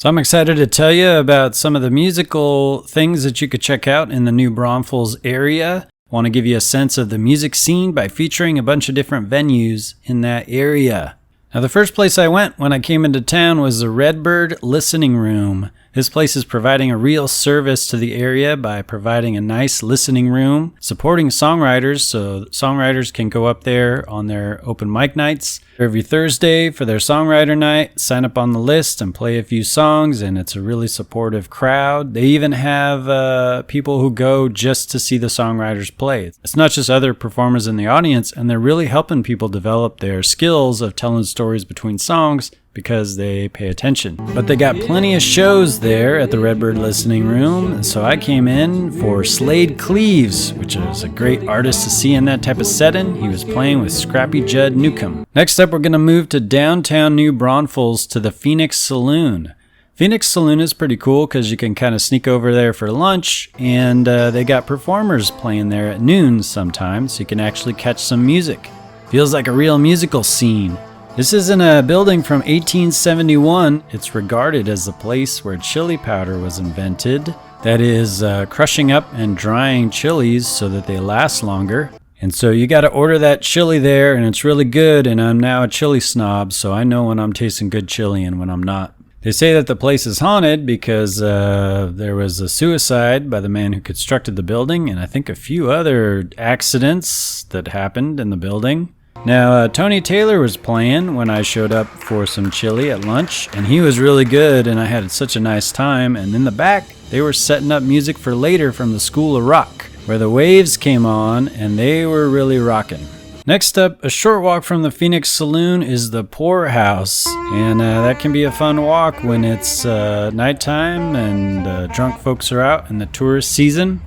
So I'm excited to tell you about some of the musical things that you could check out in the new Braunfels area. I want to give you a sense of the music scene by featuring a bunch of different venues in that area. Now, the first place I went when I came into town was the Redbird Listening Room. This place is providing a real service to the area by providing a nice listening room, supporting songwriters so songwriters can go up there on their open mic nights every Thursday for their songwriter night, sign up on the list and play a few songs, and it's a really supportive crowd. They even have people who go just to see the songwriters play. It's not just other performers in the audience, and they're really helping people develop their skills of telling stories between songs because they pay attention. But they got plenty of shows there at the Redbird Listening Room, so I came in for Slade Cleaves, which is a great artist to see in that type of setting. He was playing with Scrappy Judd Newcomb. Next up, we're going to move to downtown New Braunfels to the Phoenix Saloon. Phoenix Saloon is pretty cool because you can kind of sneak over there for lunch, and they got performers playing there at noon sometimes, so you can actually catch some music. Feels like a real musical scene. This is in a building from 1871. It's regarded as the place where chili powder was invented. That is, crushing up and drying chilies so that they last longer. And so you got to order that chili there, and it's really good, and I'm now a chili snob, so I know when I'm tasting good chili and when I'm not. They say that the place is haunted because there was a suicide by the man who constructed the building, and I think a few other accidents that happened in the building. Now, Tony Taylor was playing when I showed up for some chili at lunch, and he was really good, and I had such a nice time. And in the back, they were setting up music for later from the School of Rock, where the Waves came on, and they were really rocking. Next up, a short walk from the Phoenix Saloon is the Pour Haus, and that can be a fun walk when it's nighttime and drunk folks are out in the tourist season.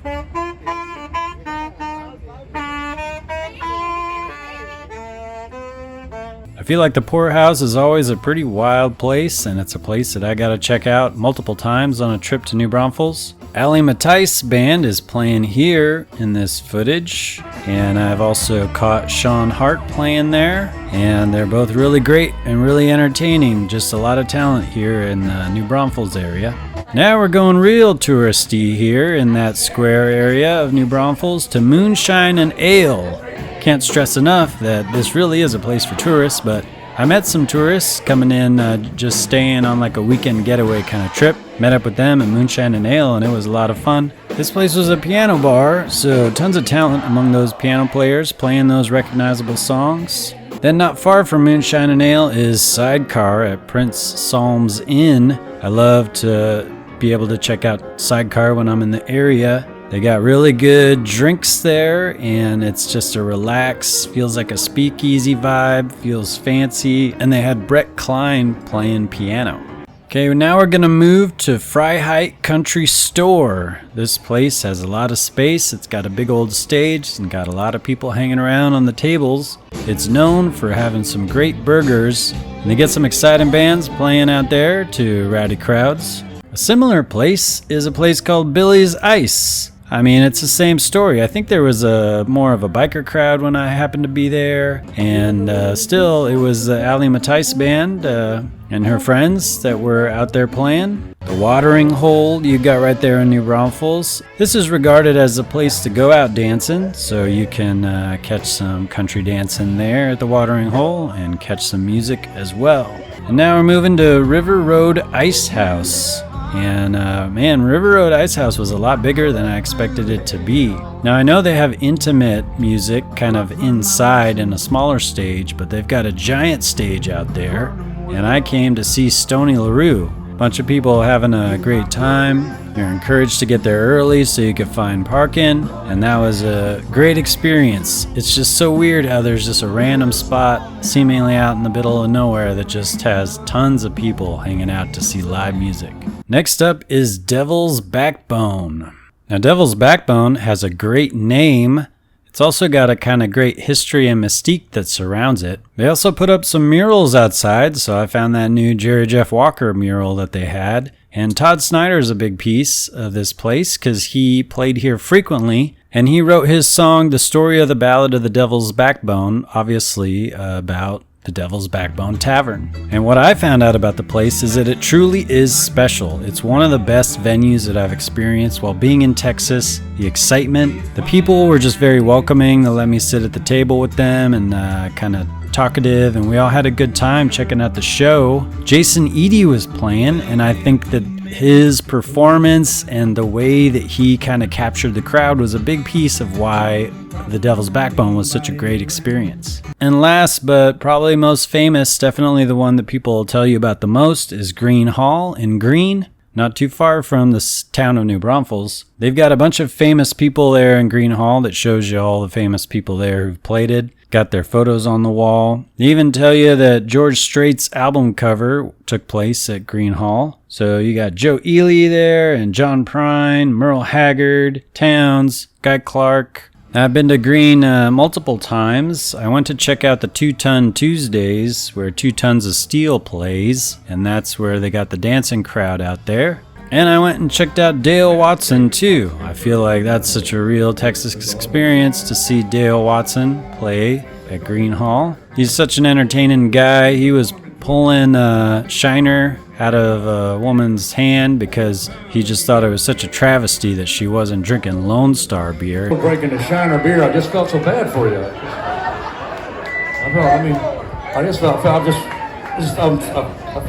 I feel like the Pour Haus is always a pretty wild place, and it's a place that I gotta check out multiple times on a trip to New Braunfels. Ali Matthijs band is playing here in this footage, and I've also caught Sean Hart playing there, and they're both really great and really entertaining. Just a lot of talent here in the New Braunfels area. Now we're going real touristy here in that square area of New Braunfels to Moonshine Ale. Can't stress enough that this really is a place for tourists, but I met some tourists coming in just staying on like a weekend getaway kind of trip. Met up with them at Moonshine Ale, and it was a lot of fun. This place was a piano bar, so tons of talent among those piano players playing those recognizable songs. Then not far from Moonshine Ale is Sidecar at Prince Solms Inn. I love to be able to check out Sidecar when I'm in the area. They got really good drinks there, and it's just a relax, feels like a speakeasy vibe, feels fancy, and they had Brett Klein playing piano. Okay, now we're gonna move to Freiheit Country Store. This place has a lot of space, it's got a big old stage, and got a lot of people hanging around on the tables. It's known for having some great burgers, and they get some exciting bands playing out there to rowdy crowds. A similar place is a place called Billy's Ice. I mean, it's the same story. I think there was more of a biker crowd when I happened to be there, and still, it was the Ali Matthijs band and her friends that were out there playing. The watering hole you got right there in New Braunfels. This is regarded as a place to go out dancing, so you can catch some country dancing there at the watering hole and catch some music as well. And now we're moving to River Road Ice House. And man, River Road Ice House was a lot bigger than I expected it to be. Now I know they have intimate music kind of inside in a smaller stage, but they've got a giant stage out there, and I came to see Stoney LaRue. Bunch of people having a great time. You're encouraged to get there early so you can find parking, and that was a great experience. It's just so weird how there's just a random spot seemingly out in the middle of nowhere that just has tons of people hanging out to see live music. Next up is Devil's Backbone. Now, Devil's Backbone has a great name. It's also got a kind of great history and mystique that surrounds it. They also put up some murals outside, so I found that new Jerry Jeff Walker mural that they had. And Todd Snyder's a big piece of this place because he played here frequently, and he wrote his song, The Story of the Ballad of the Devil's Backbone, obviously about the Devil's Backbone Tavern. And what I found out about the place is that it truly is special. It's one of the best venues that I've experienced while being in Texas. The excitement, the people were just very welcoming. They let me sit at the table with them and kind of talkative, and we all had a good time checking out the show. Jason Eady was playing, and I think that his performance and the way that he kind of captured the crowd was a big piece of why the Devil's Backbone was such a great experience. And last but probably most famous, definitely the one that people will tell you about the most, is Gruene Hall in Gruene, not too far from the town of New Braunfels. They've got a bunch of famous people there in Gruene Hall that shows you all the famous people there who've played it. Got their photos on the wall. They even tell you that George Strait's album cover took place at Gruene Hall. So you got Joe Ely there, and John Prine, Merle Haggard, Towns, Guy Clark. I've been to Gruene multiple times. I went to check out the 2 Ton Tuesdays, where 2 Tons of Steel plays, and that's where they got the dancing crowd out there. And I went and checked out Dale Watson too. I feel like that's such a real Texas experience to see Dale Watson play at Gruene Hall. He's such an entertaining guy. He was pulling a shiner out of a woman's hand because he just thought it was such a travesty that she wasn't drinking Lone Star beer. Breaking the shiner beer, I just felt so bad for you. I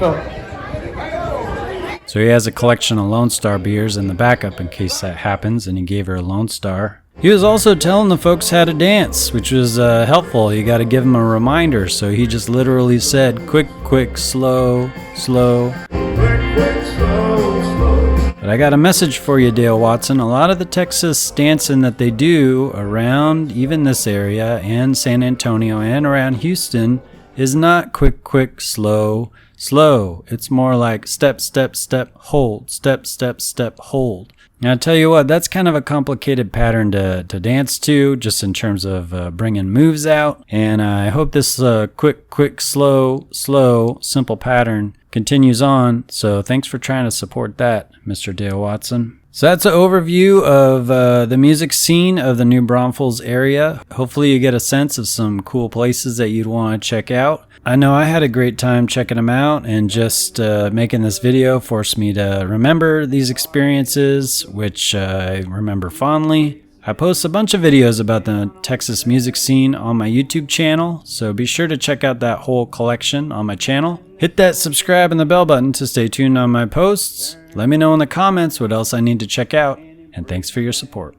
felt. So he has a collection of Lone Star beers in the backup in case that happens, and he gave her a Lone Star. He was also telling the folks how to dance, which was helpful. You got to give him a reminder, so he just literally said, quick, quick, slow, slow. But I got a message for you, Dale Watson. A lot of the Texas dancing that they do around even this area and San Antonio and around Houston is not quick, quick, slow, slow. It's more like step, step, step, hold, step, step, step, hold. Now, I'll tell you what, that's kind of a complicated pattern to dance to, just in terms of bringing moves out. And I hope this quick, quick, slow, slow, simple pattern continues on. So thanks for trying to support that, Mr. Dale Watson. So that's an overview of the music scene of the New Braunfels area. Hopefully you get a sense of some cool places that you'd want to check out. I know I had a great time checking them out, and just making this video forced me to remember these experiences, which I remember fondly. I post a bunch of videos about the Texas music scene on my YouTube channel, so be sure to check out that whole collection on my channel. Hit that subscribe and the bell button to stay tuned on my posts. Let me know in the comments what else I need to check out, and thanks for your support.